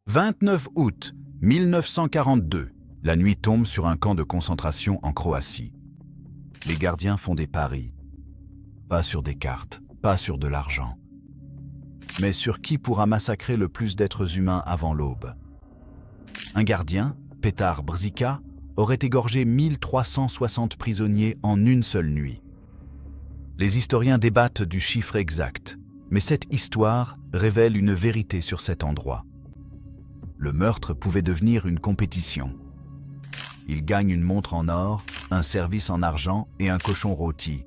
29 août 1942, la nuit tombe sur un camp de concentration en Croatie. Les gardiens font des paris. Pas sur des cartes, pas sur de l'argent. Mais sur qui pourra massacrer le plus d'êtres humains avant l'aube. Un gardien, Petar Brzica, aurait égorgé 1360 prisonniers en une seule nuit. Les historiens débattent du chiffre exact, mais cette histoire révèle une vérité sur cet endroit. Le meurtre pouvait devenir une compétition. Il gagne une montre en or, un service en argent et un cochon rôti.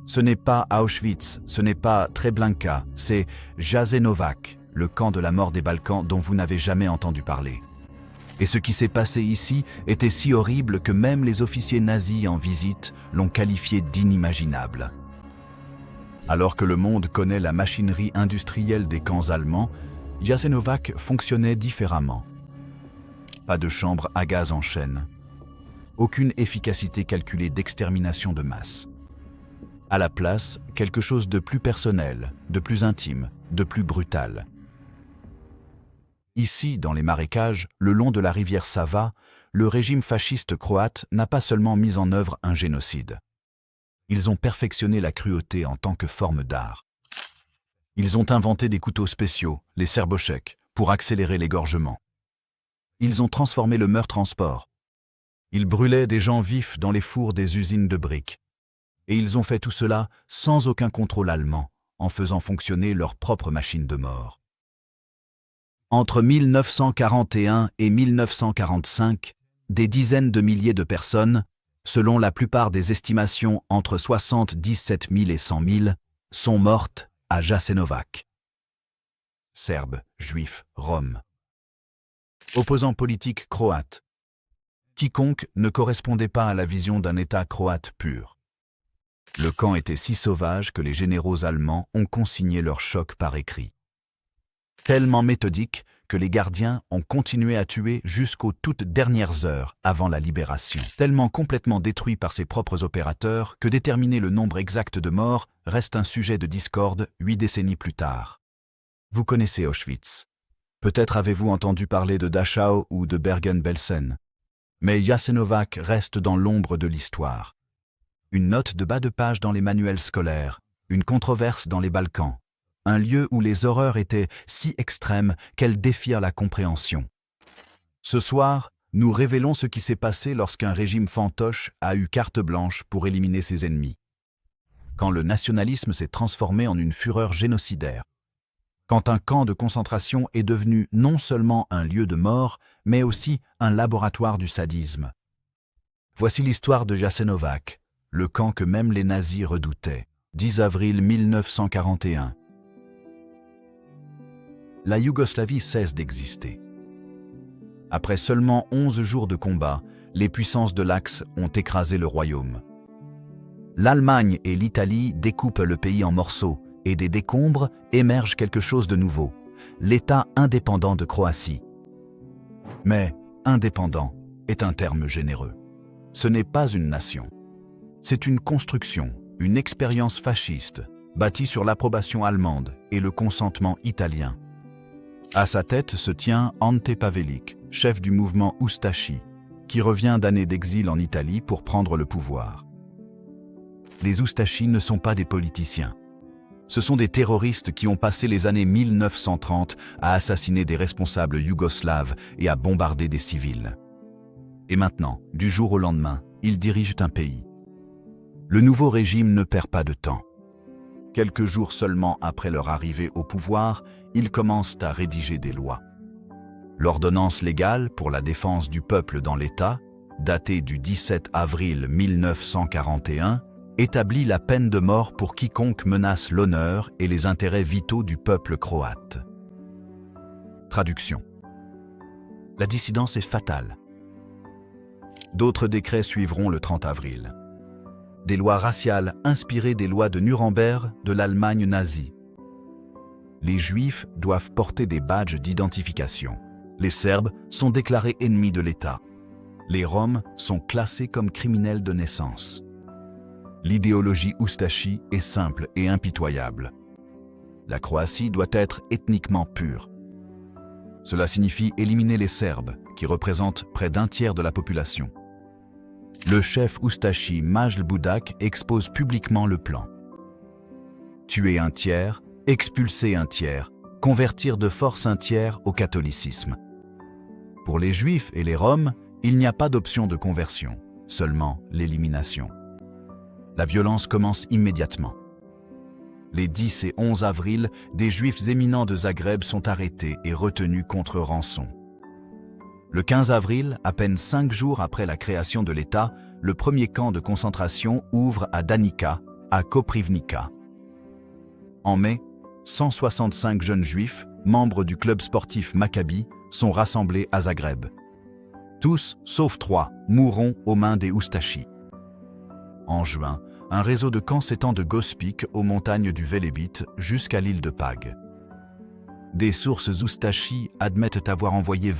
Ce n'est pas Auschwitz, ce n'est pas Treblinka, c'est Jasenovac, le camp de la mort des Balkans dont vous n'avez jamais entendu parler. Et ce qui s'est passé ici était si horrible que même les officiers nazis en visite l'ont qualifié d'inimaginable. Alors que le monde connaît la machinerie industrielle des camps allemands, Jasenovac fonctionnait différemment. Pas de chambre à gaz en chaîne. Aucune efficacité calculée d'extermination de masse. À la place, quelque chose de plus personnel, de plus intime, de plus brutal. Ici, dans les marécages, le long de la rivière Sava, le régime fasciste croate n'a pas seulement mis en œuvre un génocide. Ils ont perfectionné la cruauté en tant que forme d'art. Ils ont inventé des couteaux spéciaux, les serbocheks, pour accélérer l'égorgement. Ils ont transformé le meurtre en sport. Ils brûlaient des gens vifs dans les fours des usines de briques. Et ils ont fait tout cela sans aucun contrôle allemand, en faisant fonctionner leur propre machine de mort. Entre 1941 et 1945, des dizaines de milliers de personnes, selon la plupart des estimations entre 77 000 et 100 000, sont mortes à Jasenovac. Serbes, Juifs, Roms. Opposants politiques croates. Quiconque ne correspondait pas à la vision d'un État croate pur. Le camp était si sauvage que les généraux allemands ont consigné leur choc par écrit. Tellement méthodique que les gardiens ont continué à tuer jusqu'aux toutes dernières heures avant la libération. Tellement complètement détruit par ses propres opérateurs que déterminer le nombre exact de morts reste un sujet de discorde 8 décennies plus tard. Vous connaissez Auschwitz. Peut-être avez-vous entendu parler de Dachau ou de Bergen-Belsen. Mais Jasenovac reste dans l'ombre de l'histoire. Une note de bas de page dans les manuels scolaires, une controverse dans les Balkans, un lieu où les horreurs étaient si extrêmes qu'elles défirent la compréhension. Ce soir, nous révélons ce qui s'est passé lorsqu'un régime fantoche a eu carte blanche pour éliminer ses ennemis. Quand le nationalisme s'est transformé en une fureur génocidaire. Quand un camp de concentration est devenu non seulement un lieu de mort, mais aussi un laboratoire du sadisme. Voici l'histoire de Jasenovac, le camp que même les nazis redoutaient. 10 avril 1941. La Yougoslavie cesse d'exister. Après seulement 11 jours de combat, les puissances de l'Axe ont écrasé le royaume. L'Allemagne et l'Italie découpent le pays en morceaux et des décombres émerge quelque chose de nouveau, l'État indépendant de Croatie. Mais indépendant est un terme généreux. Ce n'est pas une nation. C'est une construction, une expérience fasciste, bâtie sur l'approbation allemande et le consentement italien. À sa tête se tient Ante Pavelic, chef du mouvement Ustashi, qui revient d'années d'exil en Italie pour prendre le pouvoir. Les Ustashi ne sont pas des politiciens. Ce sont des terroristes qui ont passé les années 1930 à assassiner des responsables yougoslaves et à bombarder des civils. Et maintenant, du jour au lendemain, ils dirigent un pays. Le nouveau régime ne perd pas de temps. Quelques jours seulement après leur arrivée au pouvoir, ils commencent à rédiger des lois. L'ordonnance légale pour la défense du peuple dans l'État, datée du 17 avril 1941, établit la peine de mort pour quiconque menace l'honneur et les intérêts vitaux du peuple croate. Traduction. La dissidence est fatale. D'autres décrets suivront le 30 avril. Des lois raciales inspirées des lois de Nuremberg de l'Allemagne nazie. Les Juifs doivent porter des badges d'identification. Les Serbes sont déclarés ennemis de l'État. Les Roms sont classés comme criminels de naissance. L'idéologie Ustashi est simple et impitoyable. La Croatie doit être ethniquement pure. Cela signifie éliminer les Serbes, qui représentent près d'un tiers de la population. Le chef Ustashi Majl Budak expose publiquement le plan. Tuer un tiers, expulser un tiers, convertir de force un tiers au catholicisme. Pour les Juifs et les Roms, il n'y a pas d'option de conversion, seulement l'élimination. La violence commence immédiatement. Les 10 et 11 avril, des Juifs éminents de Zagreb sont arrêtés et retenus contre rançon. Le 15 avril, à peine 5 jours après la création de l'État, le premier camp de concentration ouvre à Danica, à Koprivnica. En mai, 165 jeunes Juifs, membres du club sportif Maccabi, sont rassemblés à Zagreb. Tous, sauf 3, mourront aux mains des Ustashi. En juin, un réseau de camps s'étend de Gospić aux montagnes du Velebit jusqu'à l'île de Pag. Des sources Ustashi admettent avoir envoyé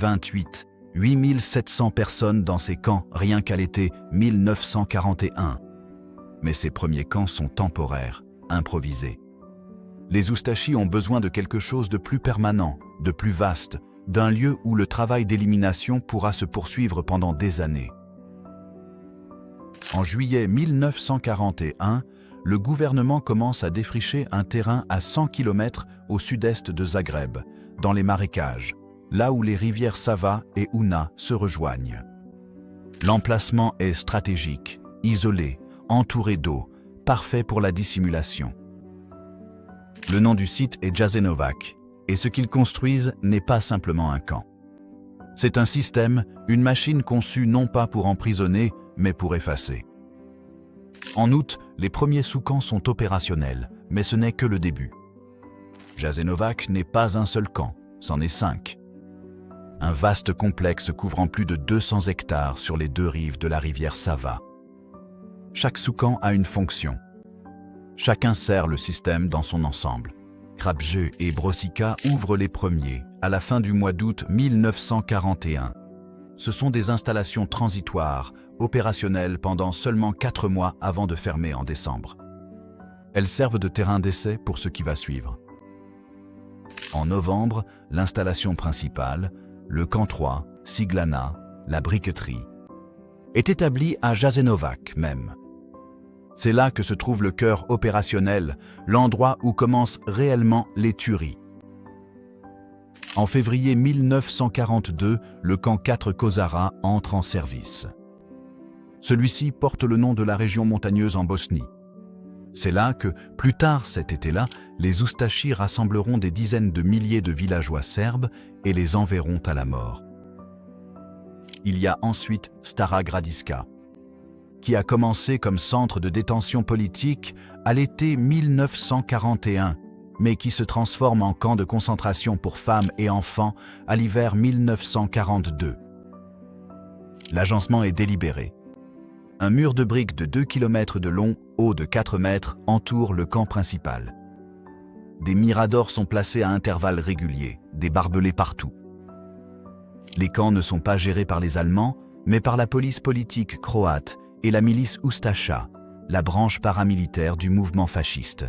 8 700 personnes dans ces camps rien qu'à l'été 1941. Mais ces premiers camps sont temporaires, improvisés. Les Ustashi ont besoin de quelque chose de plus permanent, de plus vaste, d'un lieu où le travail d'élimination pourra se poursuivre pendant des années. En juillet 1941, le gouvernement commence à défricher un terrain à 100 km au sud-est de Zagreb, dans les marécages, là où les rivières Sava et Una se rejoignent. L'emplacement est stratégique, isolé, entouré d'eau, parfait pour la dissimulation. Le nom du site est Jasenovac, et ce qu'ils construisent n'est pas simplement un camp. C'est un système, une machine conçue non pas pour emprisonner, mais pour effacer. En août, les premiers sous-camps sont opérationnels, mais ce n'est que le début. Jasenovac n'est pas un seul camp, c'en est 5. Un vaste complexe couvrant plus de 200 hectares sur les 2 rives de la rivière Sava. Chaque sous-camp a une fonction. Chacun sert le système dans son ensemble. Krapje et Brosica ouvrent les premiers, à la fin du mois d'août 1941. Ce sont des installations transitoires, opérationnelles pendant seulement 4 mois avant de fermer en décembre. Elles servent de terrain d'essai pour ce qui va suivre. En novembre, l'installation principale, le camp 3, Siglana, la briqueterie, est établie à Jasenovac même. C'est là que se trouve le cœur opérationnel, l'endroit où commencent réellement les tueries. En février 1942, le camp 4 Kozara entre en service. Celui-ci porte le nom de la région montagneuse en Bosnie. C'est là que, plus tard cet été-là, les Ustashi rassembleront des dizaines de milliers de villageois serbes et les enverront à la mort. Il y a ensuite Stara Gradiška, qui a commencé comme centre de détention politique à l'été 1941, mais qui se transforme en camp de concentration pour femmes et enfants à l'hiver 1942. L'agencement est délibéré. Un mur de briques de 2 km de long, haut de 4 mètres, entoure le camp principal. Des miradors sont placés à intervalles réguliers, des barbelés partout. Les camps ne sont pas gérés par les Allemands, mais par la police politique croate et la milice Ustasha, la branche paramilitaire du mouvement fasciste.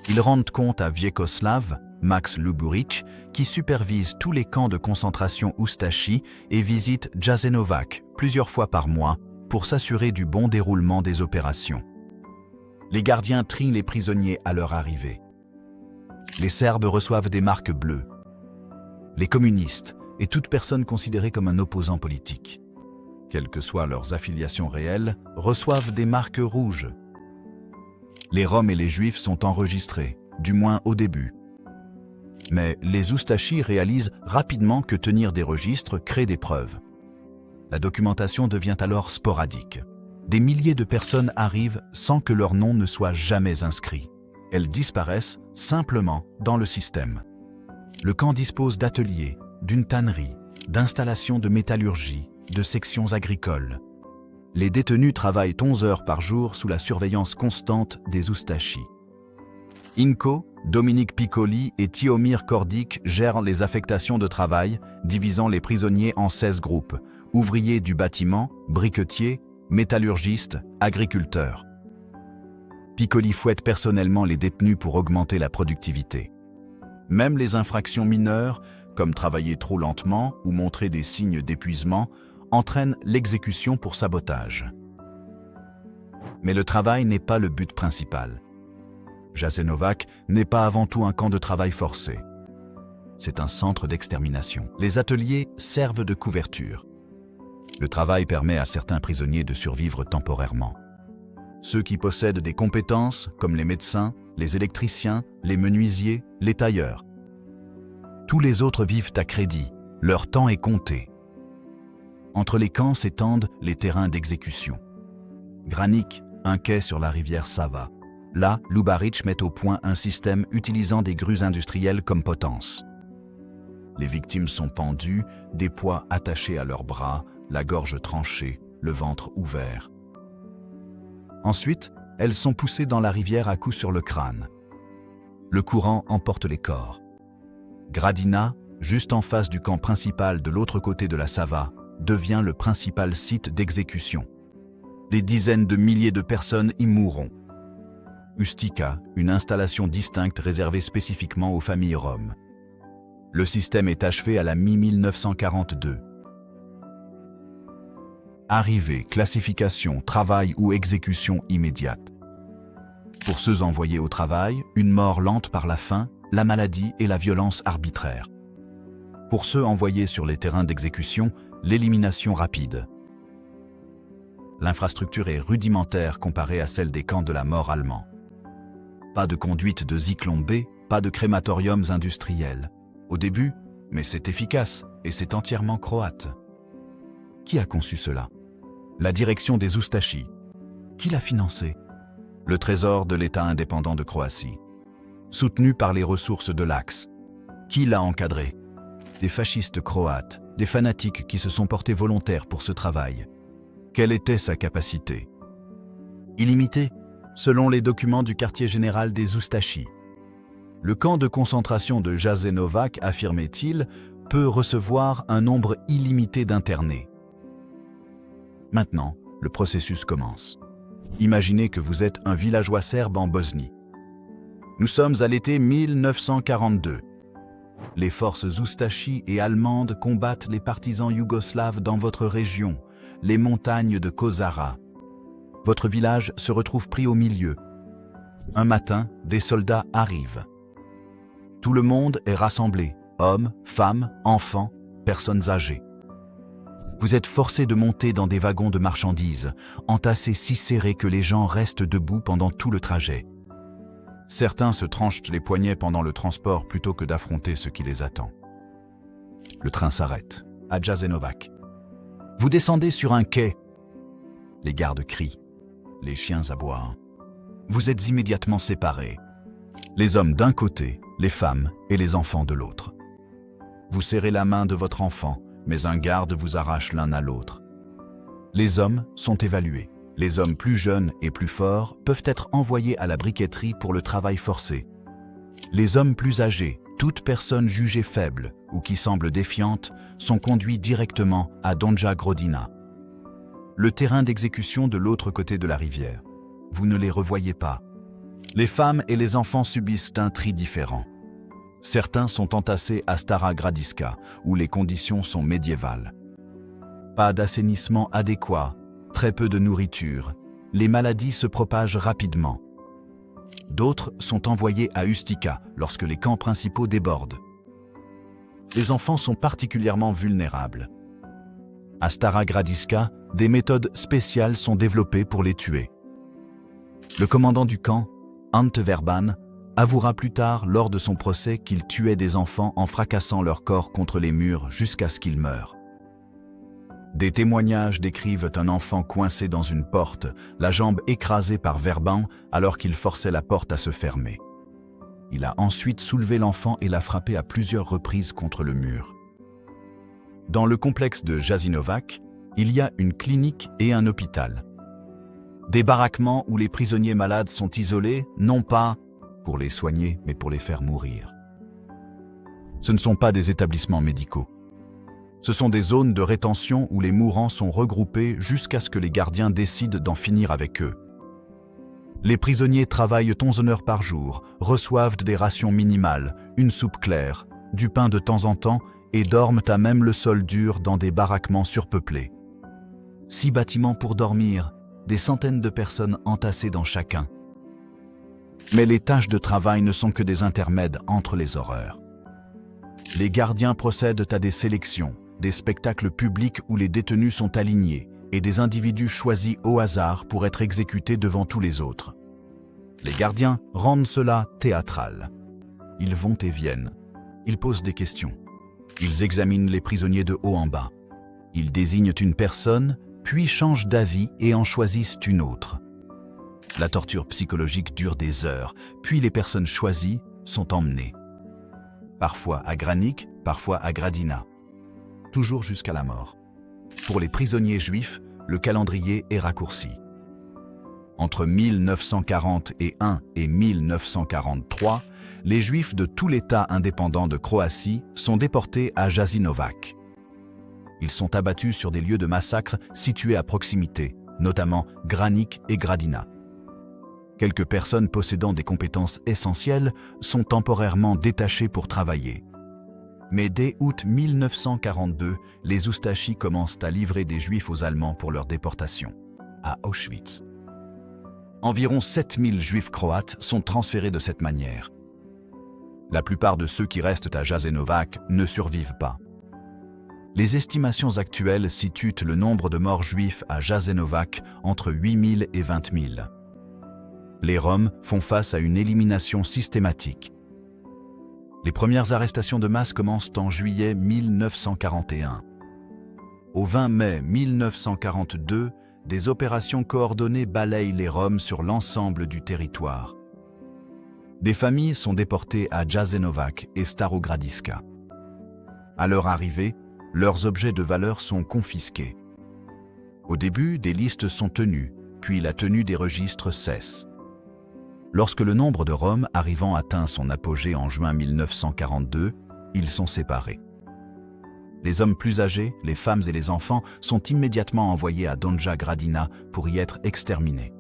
Ils rendent compte à Vjekoslav, Max Luburic, qui supervise tous les camps de concentration Ustashi et visite Jasenovac plusieurs fois par mois pour s'assurer du bon déroulement des opérations. Les gardiens trient les prisonniers à leur arrivée. Les Serbes reçoivent des marques bleues. Les communistes et toute personne considérée comme un opposant politique, quelles que soient leurs affiliations réelles, reçoivent des marques rouges. Les Roms et les Juifs sont enregistrés, du moins au début. Mais les Ustashi réalisent rapidement que tenir des registres crée des preuves. La documentation devient alors sporadique. Des milliers de personnes arrivent sans que leur nom ne soit jamais inscrit. Elles disparaissent simplement dans le système. Le camp dispose d'ateliers, d'une tannerie, d'installations de métallurgie, de sections agricoles. Les détenus travaillent 11 heures par jour sous la surveillance constante des Ustashi. Inko, Dominique Piccoli et Tiomir Kordic gèrent les affectations de travail, divisant les prisonniers en 16 groupes, ouvriers du bâtiment, briquetiers, métallurgistes, agriculteurs. Piccoli fouette personnellement les détenus pour augmenter la productivité. Même les infractions mineures, comme travailler trop lentement ou montrer des signes d'épuisement, entraînent l'exécution pour sabotage. Mais le travail n'est pas le but principal. Jasenovac n'est pas avant tout un camp de travail forcé. C'est un centre d'extermination. Les ateliers servent de couverture. Le travail permet à certains prisonniers de survivre temporairement. Ceux qui possèdent des compétences, comme les médecins, les électriciens, les menuisiers, les tailleurs. Tous les autres vivent à crédit, leur temps est compté. Entre les camps s'étendent les terrains d'exécution. Granik, un quai sur la rivière Sava. Là, Lubarić met au point un système utilisant des grues industrielles comme potence. Les victimes sont pendues, des poids attachés à leurs bras, la gorge tranchée, le ventre ouvert. Ensuite, elles sont poussées dans la rivière à coups sur le crâne. Le courant emporte les corps. Gradina, juste en face du camp principal de l'autre côté de la Sava, devient le principal site d'exécution. Des dizaines de milliers de personnes y mourront. Ustica, une installation distincte réservée spécifiquement aux familles roms. Le système est achevé à la mi-1942. Arrivée, classification, travail ou exécution immédiate. Pour ceux envoyés au travail, une mort lente par la faim, la maladie et la violence arbitraire. Pour ceux envoyés sur les terrains d'exécution, l'élimination rapide. L'infrastructure est rudimentaire comparée à celle des camps de la mort allemands. Pas de conduite de Zyklon B, pas de crématoriums industriels. Au début, mais c'est efficace et c'est entièrement croate. Qui a conçu cela? La direction des Ustashi. Qui l'a financé? Le trésor de l'État indépendant de Croatie. Soutenu par les ressources de l'Axe. Qui l'a encadré? Des fascistes croates, des fanatiques qui se sont portés volontaires pour ce travail. Quelle était sa capacité? Illimitée, selon les documents du quartier général des Ustashi. Le camp de concentration de Jasenovac, affirmait-il, peut recevoir un nombre illimité d'internés. Maintenant, le processus commence. Imaginez que vous êtes un villageois serbe en Bosnie. Nous sommes à l'été 1942. Les forces Ustashi et allemandes combattent les partisans yougoslaves dans votre région, les montagnes de Kozara. Votre village se retrouve pris au milieu. Un matin, des soldats arrivent. Tout le monde est rassemblé, hommes, femmes, enfants, personnes âgées. Vous êtes forcés de monter dans des wagons de marchandises, entassés si serrés que les gens restent debout pendant tout le trajet. Certains se tranchent les poignets pendant le transport plutôt que d'affronter ce qui les attend. Le train s'arrête, à Jasenovac. Vous descendez sur un quai. Les gardes crient, les chiens aboient. Vous êtes immédiatement séparés. Les hommes d'un côté, les femmes et les enfants de l'autre. Vous serrez la main de votre enfant, mais un garde vous arrache l'un à l'autre. Les hommes sont évalués. Les hommes plus jeunes et plus forts peuvent être envoyés à la briqueterie pour le travail forcé. Les hommes plus âgés, toute personne jugée faible ou qui semble défiante, sont conduits directement à Donja Grodina. Le terrain d'exécution de l'autre côté de la rivière. Vous ne les revoyez pas. Les femmes et les enfants subissent un tri différent. Certains sont entassés à Stara Gradiška, où les conditions sont médiévales. Pas d'assainissement adéquat, très peu de nourriture, les maladies se propagent rapidement. D'autres sont envoyés à Ustica lorsque les camps principaux débordent. Les enfants sont particulièrement vulnérables. À Stara Gradiška, des méthodes spéciales sont développées pour les tuer. Le commandant du camp, Ante Verban, avouera plus tard lors de son procès qu'il tuait des enfants en fracassant leur corps contre les murs jusqu'à ce qu'ils meurent. Des témoignages décrivent un enfant coincé dans une porte, la jambe écrasée par Verban alors qu'il forçait la porte à se fermer. Il a ensuite soulevé l'enfant et l'a frappé à plusieurs reprises contre le mur. Dans le complexe de Jasenovac, il y a une clinique et un hôpital. Des baraquements où les prisonniers malades sont isolés, non pas pour les soigner, mais pour les faire mourir. Ce ne sont pas des établissements médicaux. Ce sont des zones de rétention où les mourants sont regroupés jusqu'à ce que les gardiens décident d'en finir avec eux. Les prisonniers travaillent 11 heures par jour, reçoivent des rations minimales, une soupe claire, du pain de temps en temps et dorment à même le sol dur dans des baraquements surpeuplés. 6 bâtiments pour dormir, des centaines de personnes entassées dans chacun. Mais les tâches de travail ne sont que des intermèdes entre les horreurs. Les gardiens procèdent à des sélections, des spectacles publics où les détenus sont alignés et des individus choisis au hasard pour être exécutés devant tous les autres. Les gardiens rendent cela théâtral. Ils vont et viennent. Ils posent des questions. Ils examinent les prisonniers de haut en bas. Ils désignent une personne, puis changent d'avis et en choisissent une autre. La torture psychologique dure des heures, puis les personnes choisies sont emmenées. Parfois à Granik, parfois à Gradina. Toujours jusqu'à la mort. Pour les prisonniers juifs, le calendrier est raccourci. Entre 1941 et 1943, les Juifs de tout l'État indépendant de Croatie sont déportés à Jasenovac. Ils sont abattus sur des lieux de massacre situés à proximité, notamment Granik et Gradina. Quelques personnes possédant des compétences essentielles sont temporairement détachées pour travailler. Mais dès août 1942, les Oustachis commencent à livrer des Juifs aux Allemands pour leur déportation, à Auschwitz. Environ 7000 Juifs croates sont transférés de cette manière. La plupart de ceux qui restent à Jasenovac ne survivent pas. Les estimations actuelles situent le nombre de morts juifs à Jasenovac entre 8000 et 20 000. Les Roms font face à une élimination systématique. Les premières arrestations de masse commencent en juillet 1941. Au 20 mai 1942, des opérations coordonnées balayent les Roms sur l'ensemble du territoire. Des familles sont déportées à Jasenovac et Starogradiska. À leur arrivée, leurs objets de valeur sont confisqués. Au début, des listes sont tenues, puis la tenue des registres cesse. Lorsque le nombre de Roms arrivant atteint son apogée en juin 1942, ils sont séparés. Les hommes plus âgés, les femmes et les enfants sont immédiatement envoyés à Donja Gradina pour y être exterminés.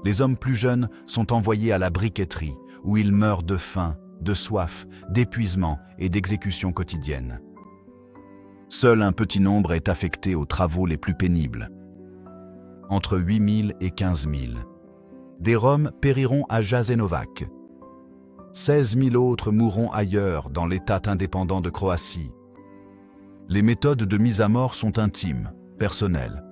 Les hommes plus jeunes sont envoyés à la briqueterie, où ils meurent de faim, de soif, d'épuisement et d'exécutions quotidiennes. Seul un petit nombre est affecté aux travaux les plus pénibles. Entre 8000 et 15 000. Des Roms périront à Jasenovac. 16 000 autres mourront ailleurs dans l'État indépendant de Croatie. Les méthodes de mise à mort sont intimes, personnelles.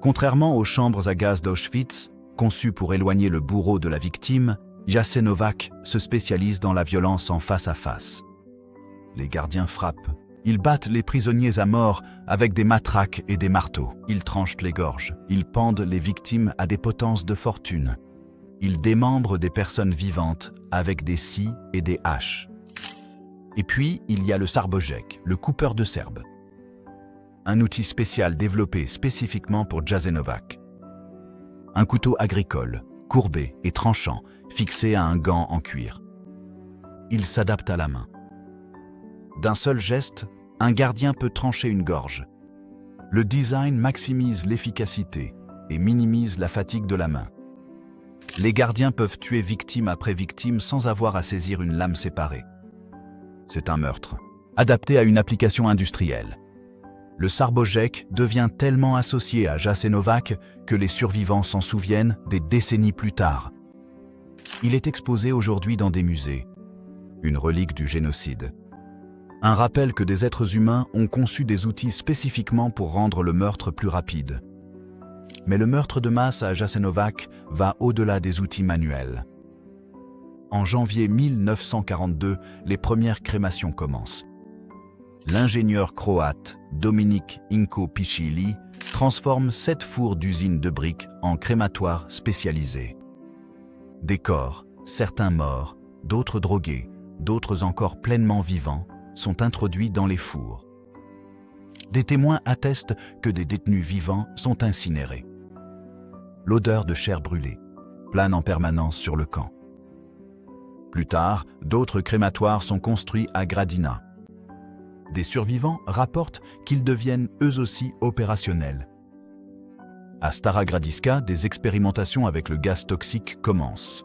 Contrairement aux chambres à gaz d'Auschwitz, conçues pour éloigner le bourreau de la victime, Jasenovac se spécialise dans la violence en face à face. Les gardiens frappent. Ils battent les prisonniers à mort avec des matraques et des marteaux. Ils tranchent les gorges. Ils pendent les victimes à des potences de fortune. Ils démembrent des personnes vivantes avec des scies et des haches. Et puis, il y a le sarbojek, le coupeur de Serbes. Un outil spécial développé spécifiquement pour Jasenovac. Un couteau agricole, courbé et tranchant, fixé à un gant en cuir. Il s'adapte à la main. D'un seul geste, un gardien peut trancher une gorge. Le design maximise l'efficacité et minimise la fatigue de la main. Les gardiens peuvent tuer victime après victime sans avoir à saisir une lame séparée. C'est un meurtre, adapté à une application industrielle. Le sarbojek devient tellement associé à Jasenovac que les survivants s'en souviennent des décennies plus tard. Il est exposé aujourd'hui dans des musées, une relique du génocide. Un rappel que des êtres humains ont conçu des outils spécifiquement pour rendre le meurtre plus rapide. Mais le meurtre de masse à Jasenovac va au-delà des outils manuels. En janvier 1942, les premières crémations commencent. L'ingénieur croate Dominik Inko Pichili transforme 7 fours d'usine de briques en crématoires spécialisés. Des corps, certains morts, d'autres drogués, d'autres encore pleinement vivants, sont introduits dans les fours. Des témoins attestent que des détenus vivants sont incinérés. L'odeur de chair brûlée plane en permanence sur le camp. Plus tard, d'autres crématoires sont construits à Gradina. Des survivants rapportent qu'ils deviennent eux aussi opérationnels. À Starogradiska, des expérimentations avec le gaz toxique commencent.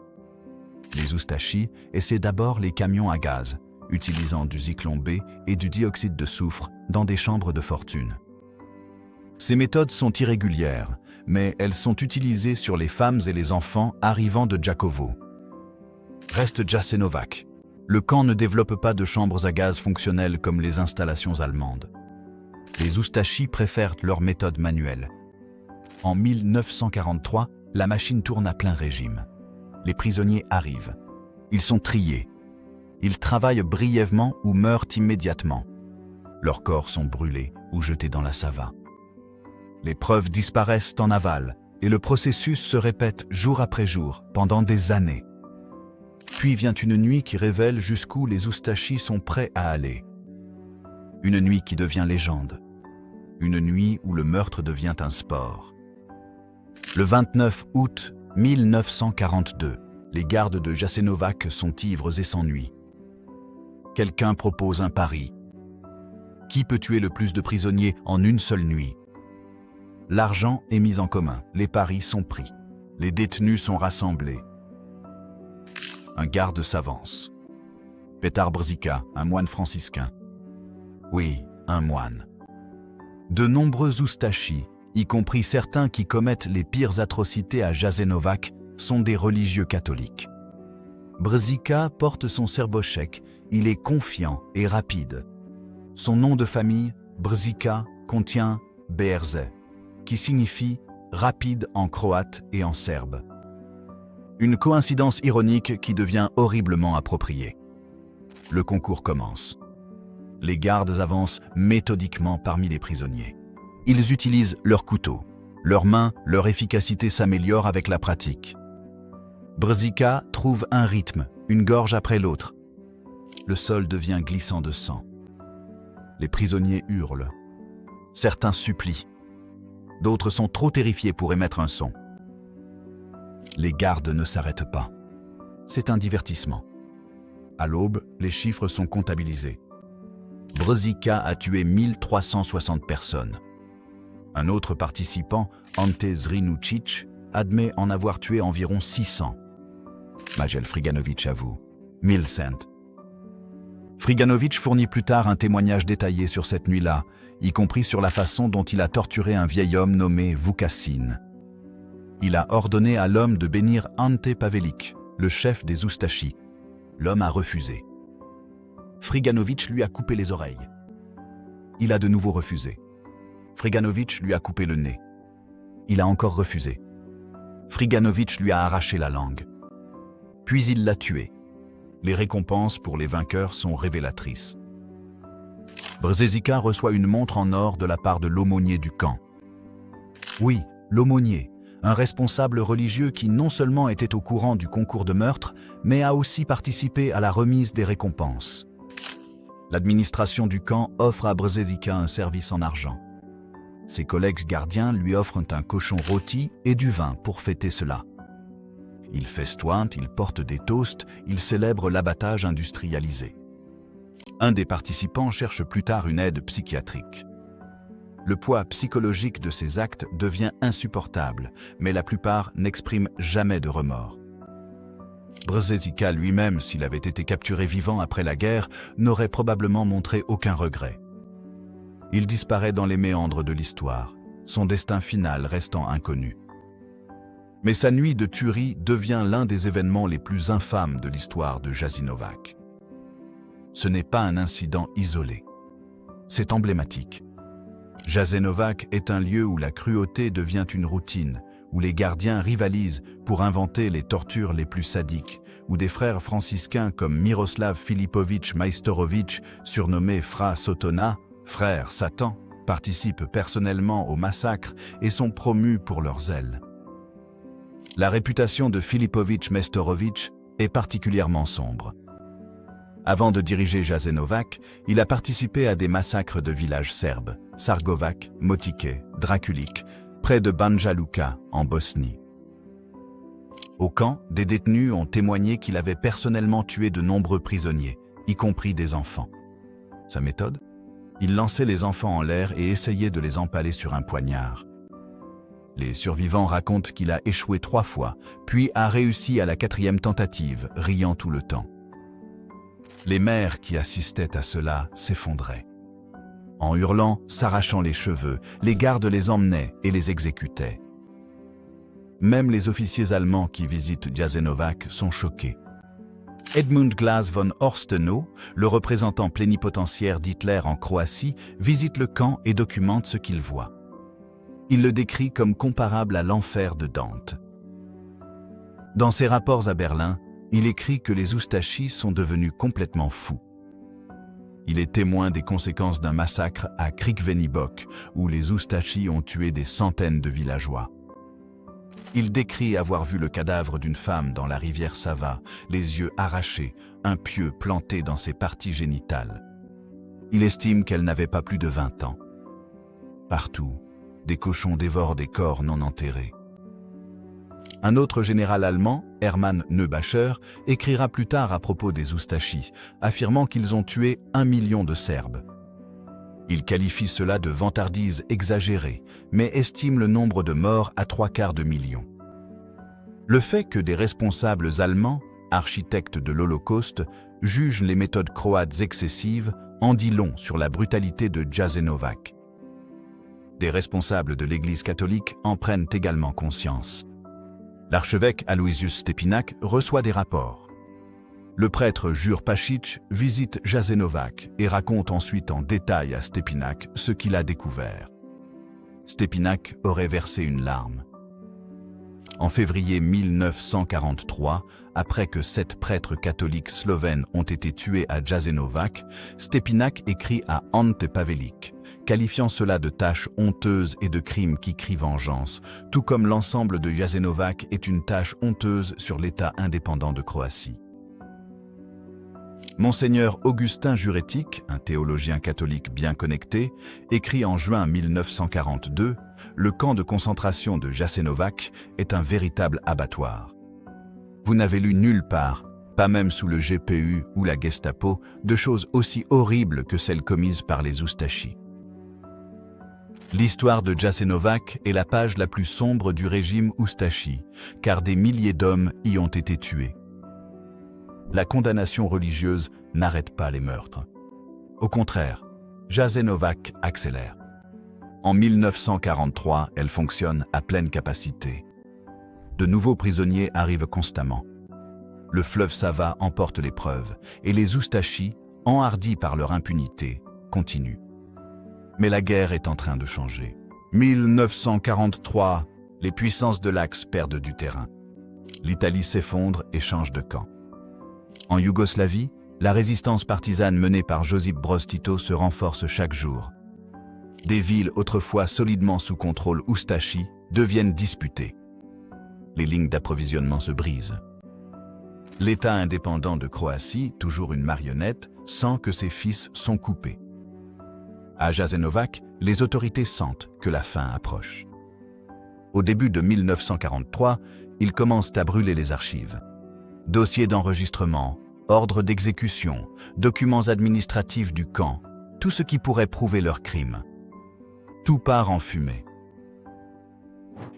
Les Oustachis essaient d'abord les camions à gaz, utilisant du zyklon B et du dioxyde de soufre dans des chambres de fortune. Ces méthodes sont irrégulières, mais elles sont utilisées sur les femmes et les enfants arrivant de Đakovo. Reste Jasenovac. Le camp ne développe pas de chambres à gaz fonctionnelles comme les installations allemandes. Les Oustachis préfèrent leur méthode manuelle. En 1943, la machine tourne à plein régime. Les prisonniers arrivent. Ils sont triés. Ils travaillent brièvement ou meurent immédiatement. Leurs corps sont brûlés ou jetés dans la Sava. Les preuves disparaissent en aval et le processus se répète jour après jour pendant des années. Puis vient une nuit qui révèle jusqu'où les Oustachis sont prêts à aller. Une nuit qui devient légende. Une nuit où le meurtre devient un sport. Le 29 août 1942, les gardes de Jasenovac sont ivres et s'ennuient. Quelqu'un propose un pari. Qui peut tuer le plus de prisonniers en une seule nuit? L'argent est mis en commun, les paris sont pris. Les détenus sont rassemblés. Un garde s'avance. Petar Brzica, un moine franciscain. Oui, un moine. De nombreux Oustachis, y compris certains qui commettent les pires atrocités à Jasenovac, sont des religieux catholiques. Brzica porte son serbochek, il est confiant et rapide. Son nom de famille, Brzica, contient BRZ, qui signifie rapide en croate et en serbe. Une coïncidence ironique qui devient horriblement appropriée. Le concours commence. Les gardes avancent méthodiquement parmi les prisonniers. Ils utilisent leurs couteaux. Leurs mains, leur efficacité s'améliore avec la pratique. Brzica trouve un rythme, une gorge après l'autre. Le sol devient glissant de sang. Les prisonniers hurlent. Certains supplient. D'autres sont trop terrifiés pour émettre un son. Les gardes ne s'arrêtent pas. C'est un divertissement. À l'aube, les chiffres sont comptabilisés. Brzica a tué 1360 personnes. Un autre participant, Ante Zrinucic, admet en avoir tué environ 600. Majel Friganović avoue 1100. Friganović fournit plus tard un témoignage détaillé sur cette nuit-là, y compris sur la façon dont il a torturé un vieil homme nommé Vukasin. Il a ordonné à l'homme de bénir Ante Pavelić, le chef des Oustachis. L'homme a refusé. Friganović lui a coupé les oreilles. Il a de nouveau refusé. Friganović lui a coupé le nez. Il a encore refusé. Friganović lui a arraché la langue. Puis il l'a tué. Les récompenses pour les vainqueurs sont révélatrices. Brzezica reçoit une montre en or de la part de l'aumônier du camp. Oui, l'aumônier, un responsable religieux qui non seulement était au courant du concours de meurtre, mais a aussi participé à la remise des récompenses. L'administration du camp offre à Brzezica un service en argent. Ses collègues gardiens lui offrent un cochon rôti et du vin pour fêter cela. Il festointe, il porte des toasts, il célèbre l'abattage industrialisé. Un des participants cherche plus tard une aide psychiatrique. Le poids psychologique de ces actes devient insupportable, mais la plupart n'expriment jamais de remords. Brzezica lui-même, s'il avait été capturé vivant après la guerre, n'aurait probablement montré aucun regret. Il disparaît dans les méandres de l'histoire, son destin final restant inconnu. Mais sa nuit de tuerie devient l'un des événements les plus infâmes de l'histoire de Jasenovac. Ce n'est pas un incident isolé. C'est emblématique. Jasenovac est un lieu où la cruauté devient une routine, où les gardiens rivalisent pour inventer les tortures les plus sadiques, où des frères franciscains comme Miroslav Filipovich Majstorović, surnommé Fra Sotona, frère Satan, participent personnellement au massacre et sont promus pour leur zèle. La réputation de Filipovich Majstorović est particulièrement sombre. Avant de diriger Jasenovac, il a participé à des massacres de villages serbes, Sargovac, Motike, Drakulić, près de Banja Luka, en Bosnie. Au camp, des détenus ont témoigné qu'il avait personnellement tué de nombreux prisonniers, y compris des enfants. Sa méthode? Il lançait les enfants en l'air et essayait de les empaler sur un poignard. Les survivants racontent qu'il a échoué 3 fois, puis a réussi à la 4e tentative, riant tout le temps. Les mères qui assistaient à cela s'effondraient. En hurlant, s'arrachant les cheveux, les gardes les emmenaient et les exécutaient. Même les officiers allemands qui visitent Jasenovac sont choqués. Edmund Glas von Horstenau, le représentant plénipotentiaire d'Hitler en Croatie, visite le camp et documente ce qu'il voit. Il le décrit comme comparable à l'enfer de Dante. Dans ses rapports à Berlin, il écrit que les Oustachis sont devenus complètement fous. Il est témoin des conséquences d'un massacre à Krikvenibok, où les Oustachis ont tué des centaines de villageois. Il décrit avoir vu le cadavre d'une femme dans la rivière Sava, les yeux arrachés, un pieu planté dans ses parties génitales. Il estime qu'elle n'avait pas plus de 20 ans. Partout, des cochons dévorent des corps non enterrés. Un autre général allemand, Hermann Neubacher, écrira plus tard à propos des Oustachis, affirmant qu'ils ont tué 1 million de Serbes. Il qualifie cela de vantardise exagérée, mais estime le nombre de morts à 3/4 million. Le fait que des responsables allemands, architectes de l'Holocauste, jugent les méthodes croates excessives en dit long sur la brutalité de Jasenovac. Des responsables de l'Église catholique en prennent également conscience. L'archevêque Aloysius Stepinac reçoit des rapports. Le prêtre Jure Pašić visite Jasenovac et raconte ensuite en détail à Stepinac ce qu'il a découvert. Stepinac aurait versé une larme. En février 1943, après que 7 prêtres catholiques slovènes ont été tués à Jasenovac, Stepinac écrit à Ante Pavelić, qualifiant cela de tâche honteuse et de crime qui crie vengeance, tout comme l'ensemble de Jasenovac est une tâche honteuse sur l'État indépendant de Croatie. Monseigneur Augustin Juretic, un théologien catholique bien connecté, écrit en juin 1942 « Le camp de concentration de Jasenovac est un véritable abattoir. Vous n'avez lu nulle part, pas même sous le GPU ou la Gestapo, de choses aussi horribles que celles commises par les Oustachis. » L'histoire de Jasenovac est la page la plus sombre du régime Oustachi, car des milliers d'hommes y ont été tués. La condamnation religieuse n'arrête pas les meurtres. Au contraire, Jasenovac accélère. En 1943, elle fonctionne à pleine capacité. De nouveaux prisonniers arrivent constamment. Le fleuve Sava emporte l'épreuve et les Oustachis, enhardis par leur impunité, continuent. Mais la guerre est en train de changer. 1943, les puissances de l'Axe perdent du terrain. L'Italie s'effondre et change de camp. En Yougoslavie, la résistance partisane menée par Josip Broz Tito se renforce chaque jour. Des villes autrefois solidement sous contrôle Oustachi deviennent disputées. Les lignes d'approvisionnement se brisent. L'État indépendant de Croatie, toujours une marionnette, sent que ses fils sont coupés. À Jasenovac, les autorités sentent que la fin approche. Au début de 1943, ils commencent à brûler les archives. Dossiers d'enregistrement, ordres d'exécution, documents administratifs du camp, tout ce qui pourrait prouver leur crime. Tout part en fumée.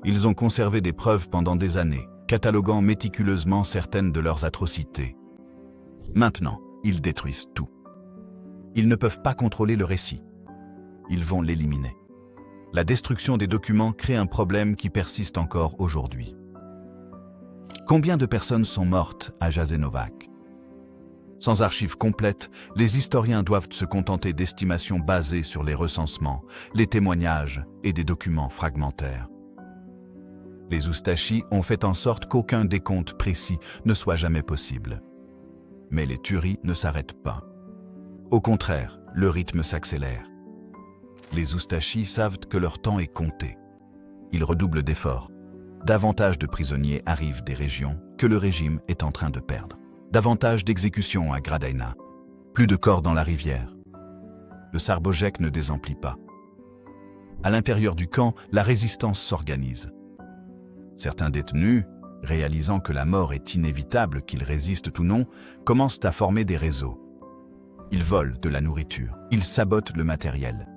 Ils ont conservé des preuves pendant des années, cataloguant méticuleusement certaines de leurs atrocités. Maintenant, ils détruisent tout. Ils ne peuvent pas contrôler le récit. Ils vont l'éliminer. La destruction des documents crée un problème qui persiste encore aujourd'hui. Combien de personnes sont mortes à Jasenovac? Sans archives complètes, les historiens doivent se contenter d'estimations basées sur les recensements, les témoignages et des documents fragmentaires. Les Oustachis ont fait en sorte qu'aucun décompte précis ne soit jamais possible. Mais les tueries ne s'arrêtent pas. Au contraire, le rythme s'accélère. Les Oustachis savent que leur temps est compté. Ils redoublent d'efforts. Davantage de prisonniers arrivent des régions que le régime est en train de perdre. Davantage d'exécutions à Gradina. Plus de corps dans la rivière. Le Sarbojek ne désemplit pas. À l'intérieur du camp, la résistance s'organise. Certains détenus, réalisant que la mort est inévitable, qu'ils résistent ou non, commencent à former des réseaux. Ils volent de la nourriture. Ils sabotent le matériel.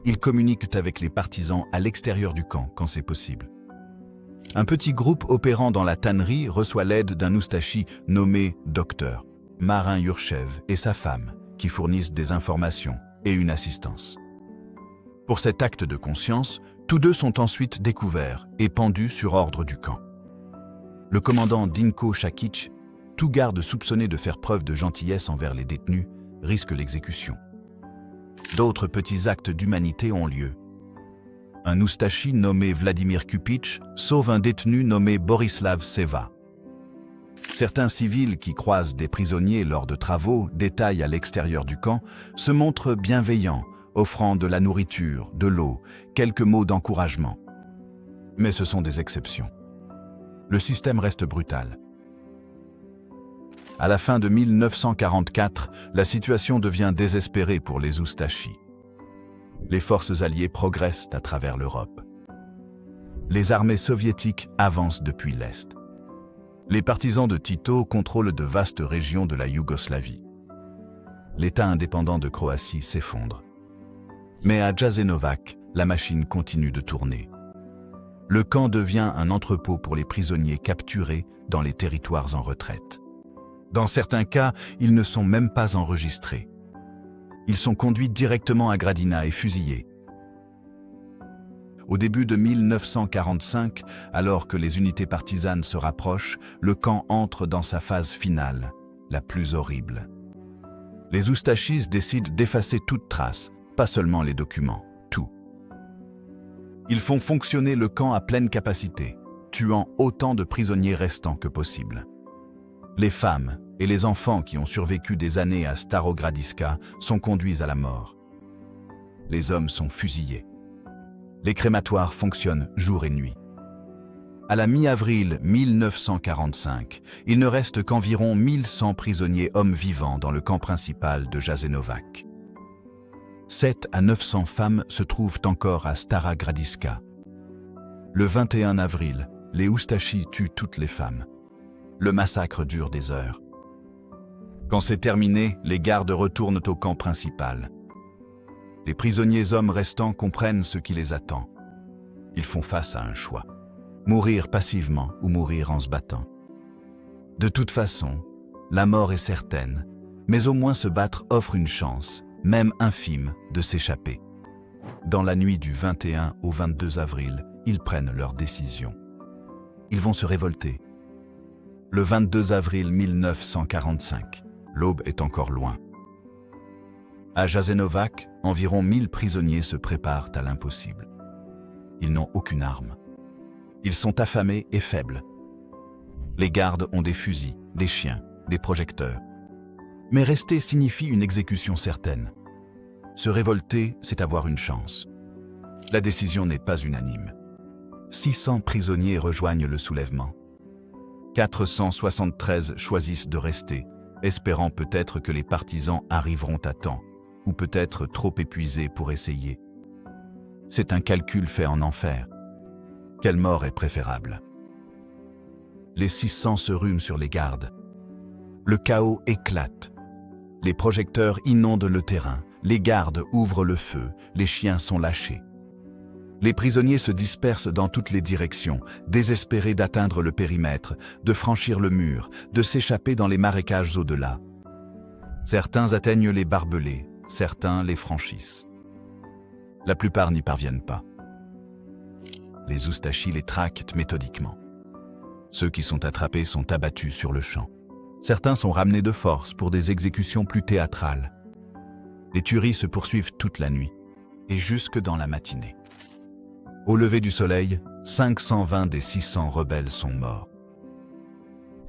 Ils communiquent avec les partisans à l'extérieur du camp quand c'est possible. Un petit groupe opérant dans la tannerie reçoit l'aide d'un Oustachi nommé Docteur. Marin Yurchev et sa femme, qui fournissent des informations et une assistance. Pour cet acte de conscience, tous deux sont ensuite découverts et pendus sur ordre du camp. Le commandant Dinko Shakic, tout garde soupçonné de faire preuve de gentillesse envers les détenus, risque l'exécution. D'autres petits actes d'humanité ont lieu. Un oustachi nommé Vladimir Kupitch sauve un détenu nommé Borislav Seva. Certains civils qui croisent des prisonniers lors de travaux, détaillent à l'extérieur du camp, se montrent bienveillants, offrant de la nourriture, de l'eau, quelques mots d'encouragement. Mais ce sont des exceptions. Le système reste brutal. À la fin de 1944, la situation devient désespérée pour les oustachis. Les forces alliées progressent à travers l'Europe. Les armées soviétiques avancent depuis l'Est. Les partisans de Tito contrôlent de vastes régions de la Yougoslavie. L'État indépendant de Croatie s'effondre. Mais à Jasenovac, la machine continue de tourner. Le camp devient un entrepôt pour les prisonniers capturés dans les territoires en retraite. Dans certains cas, ils ne sont même pas enregistrés. Ils sont conduits directement à Gradina et fusillés. Au début de 1945, alors que les unités partisanes se rapprochent, le camp entre dans sa phase finale, la plus horrible. Les oustachis décident d'effacer toute trace, pas seulement les documents, tout. Ils font fonctionner le camp à pleine capacité, tuant autant de prisonniers restants que possible. Les femmes et les enfants qui ont survécu des années à Starogradiska sont conduits à la mort. Les hommes sont fusillés. Les crématoires fonctionnent jour et nuit. À la mi-avril 1945, il ne reste qu'environ 1100 prisonniers hommes vivants dans le camp principal de Jasenovac. 700 à 900 femmes se trouvent encore à Starogradiska. Le 21 avril, les oustachis tuent toutes les femmes. Le massacre dure des heures. Quand c'est terminé, les gardes retournent au camp principal. Les prisonniers hommes restants comprennent ce qui les attend. Ils font face à un choix. Mourir passivement ou mourir en se battant. De toute façon, la mort est certaine, mais au moins se battre offre une chance, même infime, de s'échapper. Dans la nuit du 21 au 22 avril, ils prennent leur décision. Ils vont se révolter. Le 22 avril 1945, l'aube est encore loin. À Jasenovac, environ 1000 prisonniers se préparent à l'impossible. Ils n'ont aucune arme. Ils sont affamés et faibles. Les gardes ont des fusils, des chiens, des projecteurs. Mais rester signifie une exécution certaine. Se révolter, c'est avoir une chance. La décision n'est pas unanime. 600 prisonniers rejoignent le soulèvement. 473 choisissent de rester, espérant peut-être que les partisans arriveront à temps, ou peut-être trop épuisés pour essayer. C'est un calcul fait en enfer. Quelle mort est préférable? Les 600 se ruent sur les gardes. Le chaos éclate. Les projecteurs inondent le terrain, les gardes ouvrent le feu, les chiens sont lâchés. Les prisonniers se dispersent dans toutes les directions, désespérés d'atteindre le périmètre, de franchir le mur, de s'échapper dans les marécages au-delà. Certains atteignent les barbelés, certains les franchissent. La plupart n'y parviennent pas. Les oustachis les traquent méthodiquement. Ceux qui sont attrapés sont abattus sur le champ. Certains sont ramenés de force pour des exécutions plus théâtrales. Les tueries se poursuivent toute la nuit et jusque dans la matinée. Au lever du soleil, 520 des 600 rebelles sont morts.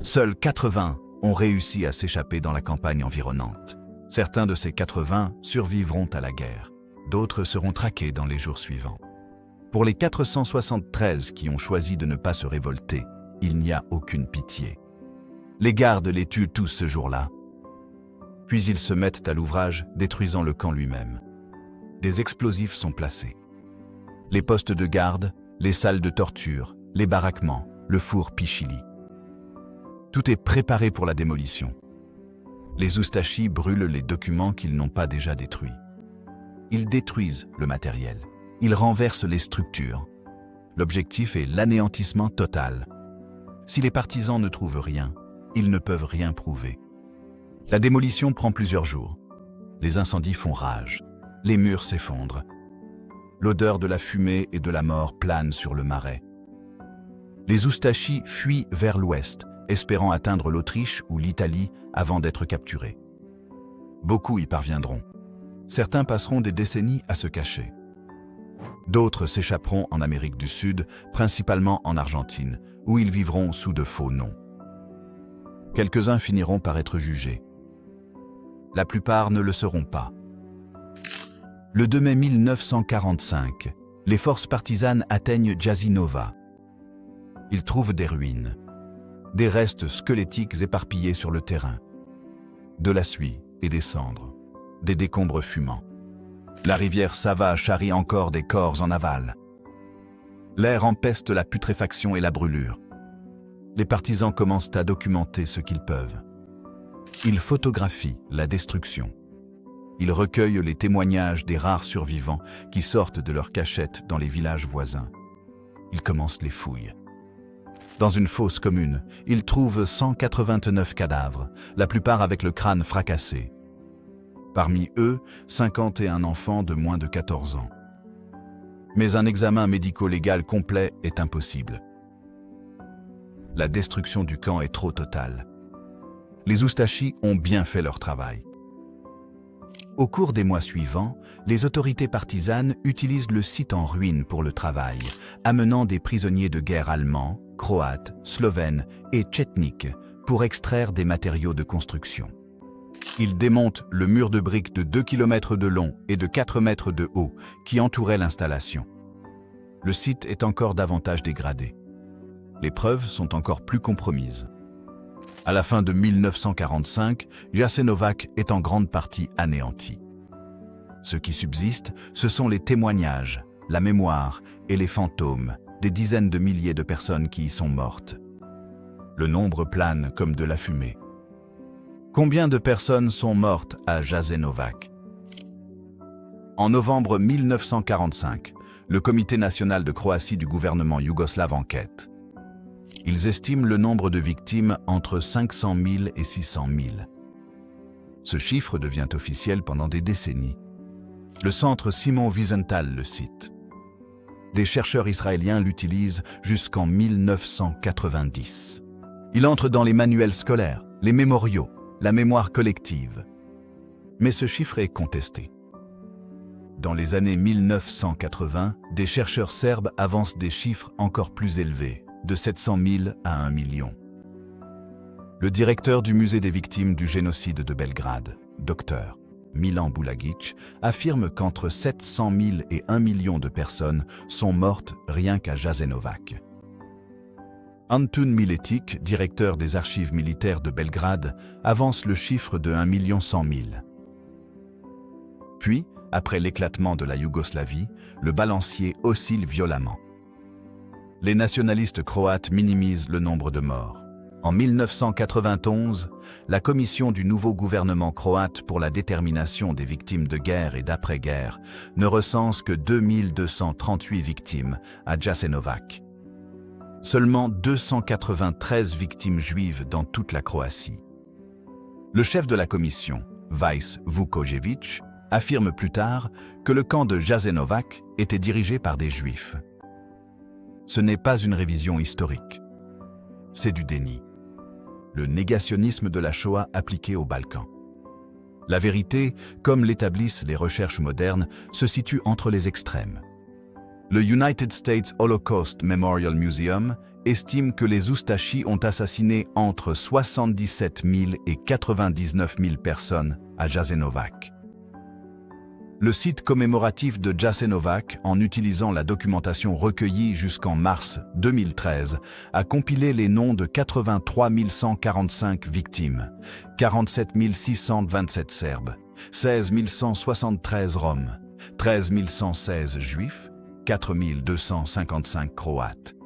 Seuls 80 ont réussi à s'échapper dans la campagne environnante. Certains de ces 80 survivront à la guerre. D'autres seront traqués dans les jours suivants. Pour les 473 qui ont choisi de ne pas se révolter, il n'y a aucune pitié. Les gardes les tuent tous ce jour-là. Puis ils se mettent à l'ouvrage, détruisant le camp lui-même. Des explosifs sont placés. Les postes de garde, les salles de torture, les baraquements, le four Pichili. Tout est préparé pour la démolition. Les oustachis brûlent les documents qu'ils n'ont pas déjà détruits. Ils détruisent le matériel. Ils renversent les structures. L'objectif est l'anéantissement total. Si les partisans ne trouvent rien, ils ne peuvent rien prouver. La démolition prend plusieurs jours. Les incendies font rage. Les murs s'effondrent. L'odeur de la fumée et de la mort plane sur le marais. Les Oustachis fuient vers l'ouest, espérant atteindre l'Autriche ou l'Italie avant d'être capturés. Beaucoup y parviendront. Certains passeront des décennies à se cacher. D'autres s'échapperont en Amérique du Sud, principalement en Argentine, où ils vivront sous de faux noms. Quelques-uns finiront par être jugés. La plupart ne le seront pas. Le 2 mai 1945, les forces partisanes atteignent Jasinova. Ils trouvent des ruines, des restes squelettiques éparpillés sur le terrain, de la suie et des cendres, des décombres fumants. La rivière Sava charrie encore des corps en aval. L'air empeste la putréfaction et la brûlure. Les partisans commencent à documenter ce qu'ils peuvent. Ils photographient la destruction. Ils recueillent les témoignages des rares survivants qui sortent de leurs cachettes dans les villages voisins. Ils commencent les fouilles. Dans une fosse commune, ils trouvent 189 cadavres, la plupart avec le crâne fracassé. Parmi eux, 51 enfants de moins de 14 ans. Mais un examen médico-légal complet est impossible. La destruction du camp est trop totale. Les Oustachis ont bien fait leur travail. Au cours des mois suivants, les autorités partisanes utilisent le site en ruine pour le travail, amenant des prisonniers de guerre allemands, croates, slovènes et tchétniques pour extraire des matériaux de construction. Ils démontent le mur de briques de 2 km de long et de 4 mètres de haut qui entourait l'installation. Le site est encore davantage dégradé. Les preuves sont encore plus compromises. À la fin de 1945, Jasenovac est en grande partie anéanti. Ce qui subsiste, ce sont les témoignages, la mémoire et les fantômes des dizaines de milliers de personnes qui y sont mortes. Le nombre plane comme de la fumée. Combien de personnes sont mortes à Jasenovac? En novembre 1945, le Comité national de Croatie du gouvernement yougoslave enquête. Ils estiment le nombre de victimes entre 500 000 et 600 000. Ce chiffre devient officiel pendant des décennies. Le centre Simon Wiesenthal le cite. Des chercheurs israéliens l'utilisent jusqu'en 1990. Il entre dans les manuels scolaires, les mémoriaux, la mémoire collective. Mais ce chiffre est contesté. Dans les années 1980, des chercheurs serbes avancent des chiffres encore plus élevés, de 700 000 à 1 million. Le directeur du musée des victimes du génocide de Belgrade, Dr Milan Bulagic, affirme qu'entre 700 000 et 1 million de personnes sont mortes rien qu'à Jasenovac. Antun Miletic, directeur des archives militaires de Belgrade, avance le chiffre de 1 100 000. Puis, après l'éclatement de la Yougoslavie, le balancier oscille violemment. Les nationalistes croates minimisent le nombre de morts. En 1991, la commission du nouveau gouvernement croate pour la détermination des victimes de guerre et d'après-guerre ne recense que 2238 victimes à Jasenovac. Seulement 293 victimes juives dans toute la Croatie. Le chef de la commission, Vajs Vukojevic, affirme plus tard que le camp de Jasenovac était dirigé par des juifs. Ce n'est pas une révision historique. C'est du déni. Le négationnisme de la Shoah appliqué aux Balkans. La vérité, comme l'établissent les recherches modernes, se situe entre les extrêmes. Le United States Holocaust Memorial Museum estime que les Oustachis ont assassiné entre 77 000 et 99 000 personnes à Jasenovac. Le site commémoratif de Jasenovac, en utilisant la documentation recueillie jusqu'en mars 2013, a compilé les noms de 83 145 victimes, 47 627 Serbes, 16 173 Roms, 13 116 Juifs, 4 255 Croates,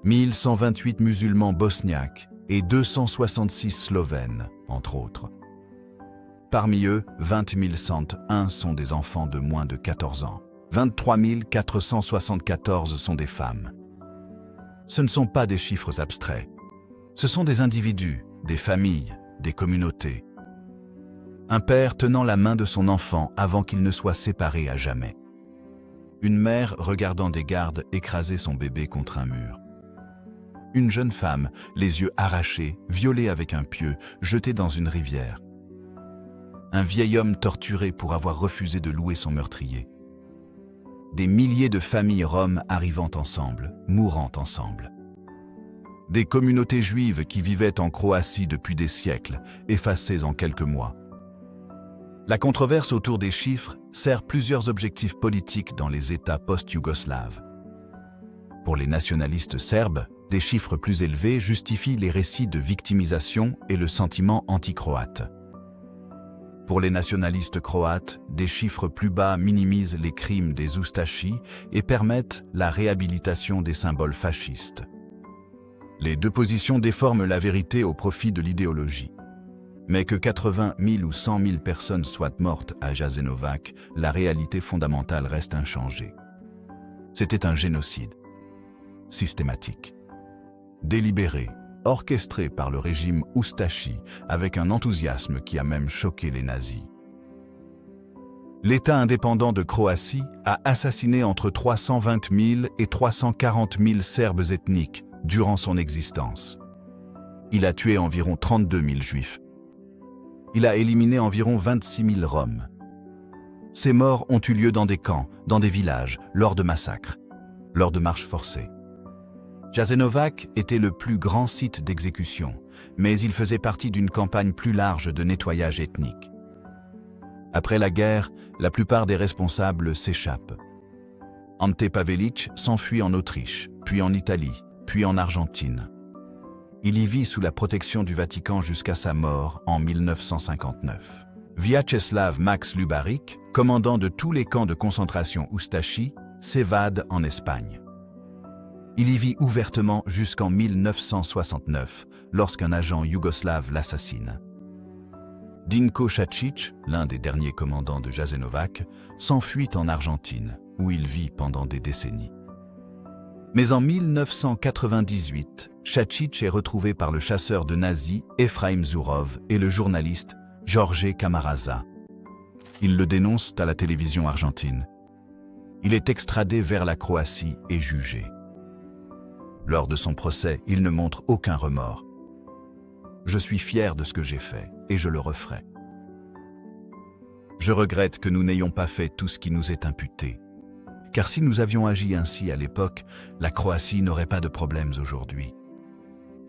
1128 musulmans bosniaques et 266 Slovènes, entre autres. Parmi eux, 20 101 sont des enfants de moins de 14 ans. 23 474 sont des femmes. Ce ne sont pas des chiffres abstraits. Ce sont des individus, des familles, des communautés. Un père tenant la main de son enfant avant qu'ils ne soient séparés à jamais. Une mère regardant des gardes écraser son bébé contre un mur. Une jeune femme, les yeux arrachés, violée avec un pieu, jetée dans une rivière. Un vieil homme torturé pour avoir refusé de louer son meurtrier. Des milliers de familles roms arrivant ensemble, mourant ensemble. Des communautés juives qui vivaient en Croatie depuis des siècles, effacées en quelques mois. La controverse autour des chiffres sert plusieurs objectifs politiques dans les États post-yougoslaves. Pour les nationalistes serbes, des chiffres plus élevés justifient les récits de victimisation et le sentiment anti-croate. Pour les nationalistes croates, des chiffres plus bas minimisent les crimes des Ustashi et permettent la réhabilitation des symboles fascistes. Les deux positions déforment la vérité au profit de l'idéologie. Mais que 80 000 ou 100 000 personnes soient mortes à Jasenovac, la réalité fondamentale reste inchangée. C'était un génocide. Systématique. Délibéré, orchestré par le régime Ustashi, avec un enthousiasme qui a même choqué les nazis. L'État indépendant de Croatie a assassiné entre 320 000 et 340 000 Serbes ethniques durant son existence. Il a tué environ 32 000 Juifs. Il a éliminé environ 26 000 Roms. Ces morts ont eu lieu dans des camps, dans des villages, lors de massacres, lors de marches forcées. Jasenovac était le plus grand site d'exécution, mais il faisait partie d'une campagne plus large de nettoyage ethnique. Après la guerre, la plupart des responsables s'échappent. Ante Pavelić s'enfuit en Autriche, puis en Italie, puis en Argentine. Il y vit sous la protection du Vatican jusqu'à sa mort en 1959. Vyacheslav Max Lubaric, commandant de tous les camps de concentration Ustashi, s'évade en Espagne. Il y vit ouvertement jusqu'en 1969, lorsqu'un agent yougoslave l'assassine. Dinko Šačić, l'un des derniers commandants de Jasenovac, s'enfuit en Argentine, où il vit pendant des décennies. Mais en 1998, Šačić est retrouvé par le chasseur de nazis Efraim Zurov et le journaliste Jorge Camarasa. Ils le dénoncent à la télévision argentine. Il est extradé vers la Croatie et jugé. Lors de son procès, il ne montre aucun remords. « Je suis fier de ce que j'ai fait et je le referai. Je regrette que nous n'ayons pas fait tout ce qui nous est imputé. Car si nous avions agi ainsi à l'époque, la Croatie n'aurait pas de problèmes aujourd'hui.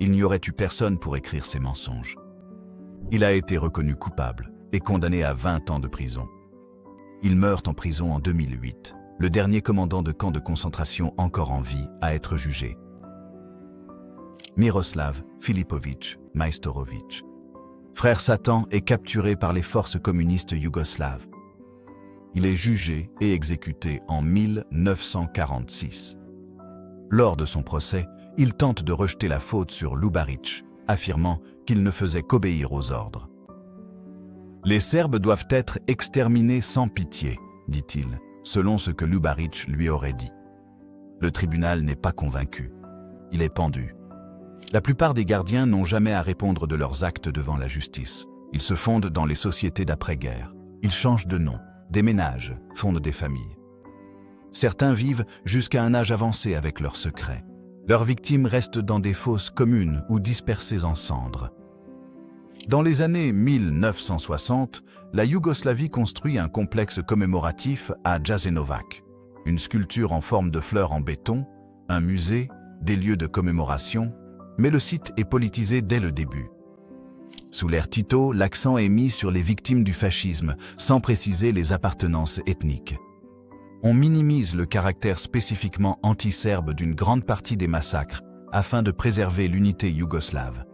Il n'y aurait eu personne pour écrire ces mensonges. » Il a été reconnu coupable et condamné à 20 ans de prison. Il meurt en prison en 2008, le dernier commandant de camp de concentration encore en vie à être jugé. Miroslav Filipović Majstorović. Frère Satan est capturé par les forces communistes yougoslaves. Il est jugé et exécuté en 1946. Lors de son procès, il tente de rejeter la faute sur Lubaric, affirmant qu'il ne faisait qu'obéir aux ordres. « Les Serbes doivent être exterminés sans pitié », dit-il, selon ce que Lubaric lui aurait dit. Le tribunal n'est pas convaincu. Il est pendu. La plupart des gardiens n'ont jamais à répondre de leurs actes devant la justice. Ils se fondent dans les sociétés d'après-guerre. Ils changent de nom, déménagent, fondent des familles. Certains vivent jusqu'à un âge avancé avec leurs secrets. Leurs victimes restent dans des fosses communes ou dispersées en cendres. Dans les années 1960, la Yougoslavie construit un complexe commémoratif à Jasenovac. Une sculpture en forme de fleurs en béton, un musée, des lieux de commémoration, mais le site est politisé dès le début. Sous l'ère Tito, l'accent est mis sur les victimes du fascisme, sans préciser les appartenances ethniques. On minimise le caractère spécifiquement anti-serbe d'une grande partie des massacres, afin de préserver l'unité yougoslave.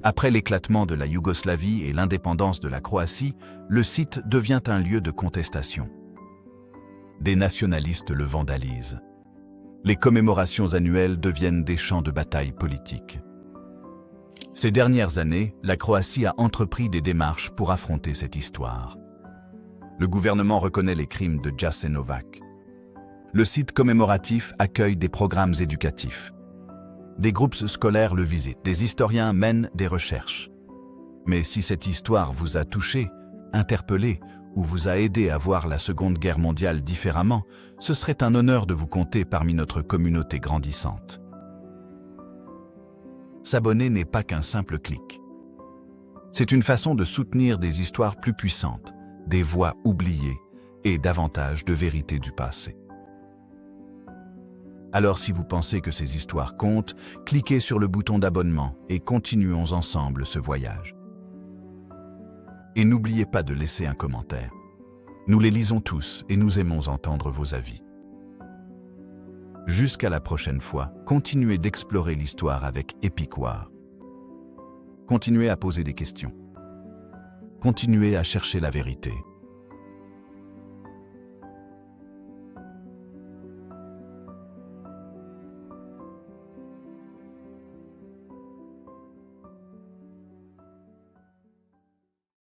Après l'éclatement de la Yougoslavie et l'indépendance de la Croatie, le site devient un lieu de contestation. Des nationalistes le vandalisent. Les commémorations annuelles deviennent des champs de bataille politiques. Ces dernières années, la Croatie a entrepris des démarches pour affronter cette histoire. Le gouvernement reconnaît les crimes de Jasenovac. Le site commémoratif accueille des programmes éducatifs. Des groupes scolaires le visitent, des historiens mènent des recherches. Mais si cette histoire vous a touché, interpellé ou vous a aidé à voir la Seconde Guerre mondiale différemment, ce serait un honneur de vous compter parmi notre communauté grandissante. S'abonner n'est pas qu'un simple clic. C'est une façon de soutenir des histoires plus puissantes, des voix oubliées et davantage de vérité du passé. Alors si vous pensez que ces histoires comptent, cliquez sur le bouton d'abonnement et continuons ensemble ce voyage. Et n'oubliez pas de laisser un commentaire. Nous les lisons tous et nous aimons entendre vos avis. Jusqu'à la prochaine fois, continuez d'explorer l'histoire avec Epic War. Continuez à poser des questions. Continuez à chercher la vérité.